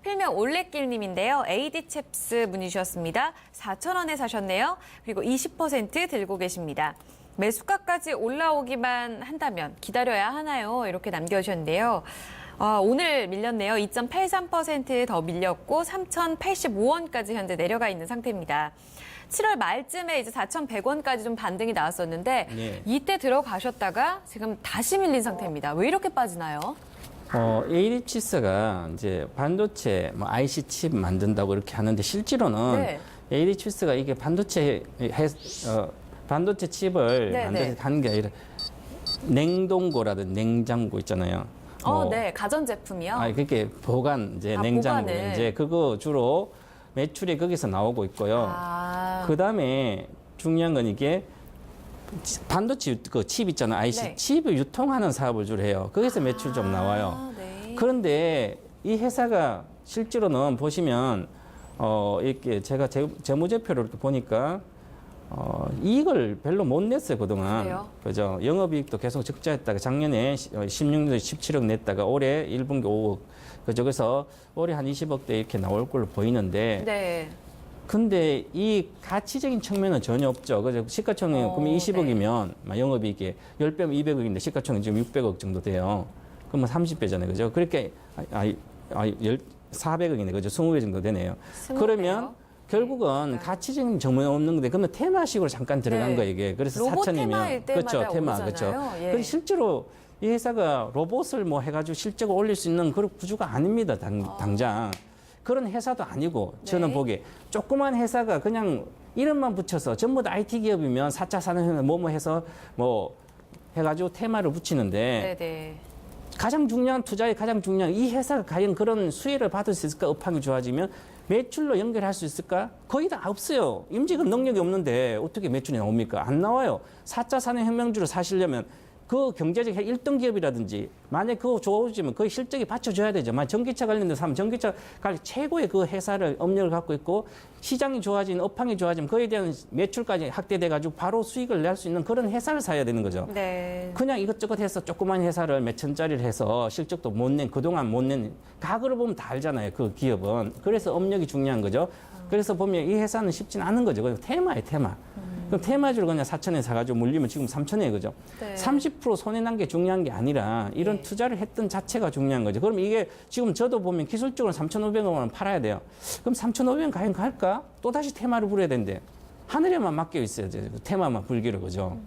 필명 올레길님인데요. AD챕스 문의 주셨습니다. 4,000원에 사셨네요. 그리고 20% 들고 계십니다. 매수가까지 올라오기만 한다면 기다려야 하나요? 이렇게 남겨주셨는데요. 오늘 밀렸네요. 2.83% 더 밀렸고 3,085원까지 현재 내려가 있는 상태입니다. 7월 말쯤에 이제 4,100원까지 좀 반등이 나왔었는데 네. 이때 들어가셨다가 지금 다시 밀린 상태입니다. 왜 이렇게 빠지나요? ADC스가 이제 반도체, IC 칩 만든다고 이렇게 하는데 실제로는 네. ADC스가 이게 반도체 칩을 네, 만들어서 하는 게 아니라 냉동고라든 냉장고 있잖아요. 네, 가전제품이요. 그렇게 보관, 이제 냉장고, 보관을. 이제 그거 주로 매출이 거기서 나오고 있고요. 그 다음에 중요한 건 이게 반도체 그 칩 있잖아요. IC 네. 칩을 유통하는 사업을 주로 해요. 거기서 매출 좀 나와요. 네. 그런데 이 회사가 실제로는 보시면 이렇게 제가 재무제표를 이렇게 보니까 이익을 별로 못 냈어요 그동안. 그래요? 그죠? 영업이익도 계속 적자했다가 작년에 16년도에 17억 냈다가 올해 1분기 5억. 그죠? 그래서 올해 한 20억대 이렇게 나올 걸로 보이는데. 네. 근데 이 가치적인 측면은 전혀 없죠. 그죠? 시가총액 그러면 20억이면 영업이익이 10배면 200억인데 시가총액 지금 600억 정도 돼요. 그러면 30배잖아요. 그죠? 그렇게 400억이네. 그죠? 20배 정도 되네요. 20배 요? 그러면 결국은 가치적인 점은 없는 건데 그러면 테마식으로 잠깐 들어간 네. 거예요, 이게. 그래서 로봇 4천이면 테마일 때마다 그렇죠. 테마. 오르잖아요. 그렇죠. 예. 근데 실제로 이 회사가 로봇을 해가지고 실적을 올릴 수 있는 그런 구조가 아닙니다. 당장. 그런 회사도 아니고 저는 네. 보기에 조그만 회사가 그냥 이름만 붙여서 전부 다 IT 기업이면 4차 산업혁명 해서 해가지고 테마를 붙이는데 네네. 가장 중요한 투자의 가장 중요한 이 회사가 과연 그런 수혜를 받을 수 있을까? 업황이 좋아지면 매출로 연결할 수 있을까? 거의 다 없어요. 임직은 능력이 없는데 어떻게 매출이 나옵니까? 안 나와요. 4차 산업혁명주를 사시려면 그 경제적 1등 기업이라든지 만약 그거 좋아지면 거의 실적이 받쳐줘야 되죠. 만약 전기차 관련된 사람 전기차 관련 최고의 그 회사를 업력을 갖고 있고 시장이 좋아지는 업황이 좋아지면 그에 대한 매출까지 확대돼가지고 바로 수익을 낼 수 있는 그런 회사를 사야 되는 거죠. 네. 그냥 이것저것 해서 조그만 회사를 몇 천짜리를 해서 실적도 못 낸, 그동안 못 낸, 과거를 보면 다 알잖아요. 그 기업은. 그래서 업력이 중요한 거죠. 그래서 보면 이 회사는 쉽진 않은 거죠. 그냥 테마예요, 테마. 그럼 테마주를 그냥 4천에 사가지고 물리면 지금 3천에 그죠? 네. 30% 손해난 게 중요한 게 아니라 이런 네. 투자를 했던 자체가 중요한 거죠. 그럼 이게 지금 저도 보면 기술적으로 3,500원 팔아야 돼요. 그럼 3,500원 과연 갈까? 또다시 테마를 부려야 되는데 하늘에만 맡겨 있어요. 테마만 불기로 그죠?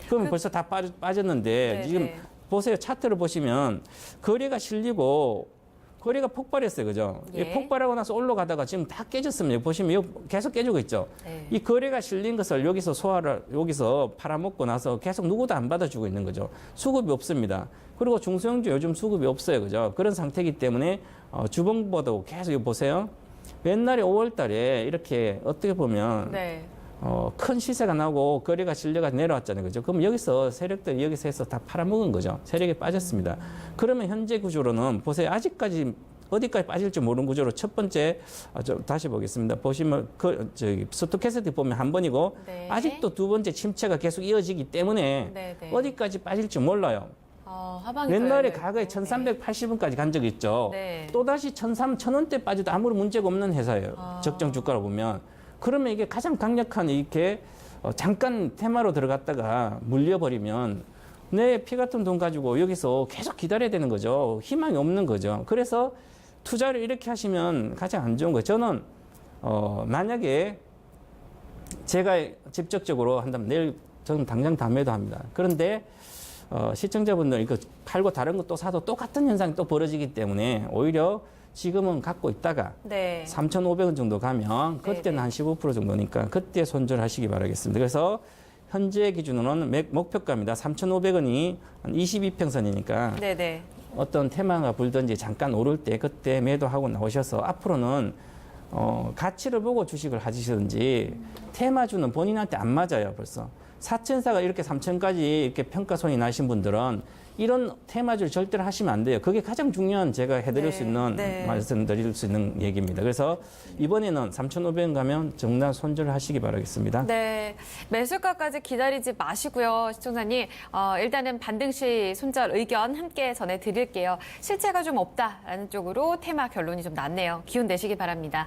그럼 벌써 다 빠졌는데 네, 지금 네. 보세요. 차트를 보시면 거래가 실리고 거래가 폭발했어요. 그죠? 예. 이 폭발하고 나서 올라가다가 지금 다 깨졌습니다. 보시면 여기 계속 깨지고 있죠. 네. 이 거래가 실린 것을 여기서 팔아먹고 나서 계속 누구도 안 받아주고 있는 거죠. 수급이 없습니다. 그리고 중소형주 요즘 수급이 없어요. 그죠? 그런 상태이기 때문에 주봉보도 계속 이거 보세요. 옛날에 5월 달에 이렇게 어떻게 보면 네. 큰 시세가 나고 거래가 실려가 내려왔잖아요. 그죠? 그럼 여기서 세력들이 여기서 해서 다 팔아먹은 거죠. 세력이 빠졌습니다. 그러면 현재 구조로는 보세요. 아직까지 어디까지 빠질지 모르는 구조로 첫 번째, 다시 보겠습니다. 보시면, 스토캐스트 보면 한 번이고, 네. 아직도 두 번째 침체가 계속 이어지기 때문에 네, 네. 어디까지 빠질지 몰라요. 하방이 옛날에 더 과거에 열려 있고. 1380원까지 간 적이 있죠. 네. 또다시 1,300원대 빠져도 아무런 문제가 없는 회사예요. 적정 주가로 보면. 그러면 이게 가장 강력한 이렇게 잠깐 테마로 들어갔다가 물려버리면 내 피 같은 돈 가지고 여기서 계속 기다려야 되는 거죠. 희망이 없는 거죠. 그래서 투자를 이렇게 하시면 가장 안 좋은 거예요. 저는 만약에 제가 직접적으로 한다면 내일 저는 당장 다 매도합니다. 그런데 시청자분들 이거 팔고 다른 거 또 사도 똑같은 현상이 또 벌어지기 때문에 오히려 지금은 갖고 있다가 네. 3,500원 정도 가면 그때는 네네. 한 15% 정도니까 그때 손절하시기 바라겠습니다. 그래서 현재 기준으로는 목표가입니다. 3,500원이 한 22평선이니까 네네. 어떤 테마가 불든지 잠깐 오를 때 그때 매도하고 나오셔서 앞으로는 가치를 보고 주식을 하시든지 테마주는 본인한테 안 맞아요 벌써. 4,400가 이렇게 3,000까지 이렇게 평가손이 나신 분들은 이런 테마주를 절대로 하시면 안 돼요. 그게 가장 중요한 제가 해드릴 수 있는 말씀드릴 수 있는 얘기입니다. 그래서 이번에는 3,500원 가면 정말 손절하시기 바라겠습니다. 네, 매수가까지 기다리지 마시고요, 시청자님. 일단은 반등 시 손절 의견 함께 전해드릴게요. 실체가 좀 없다라는 쪽으로 테마 결론이 좀 났네요. 기운 내시기 바랍니다.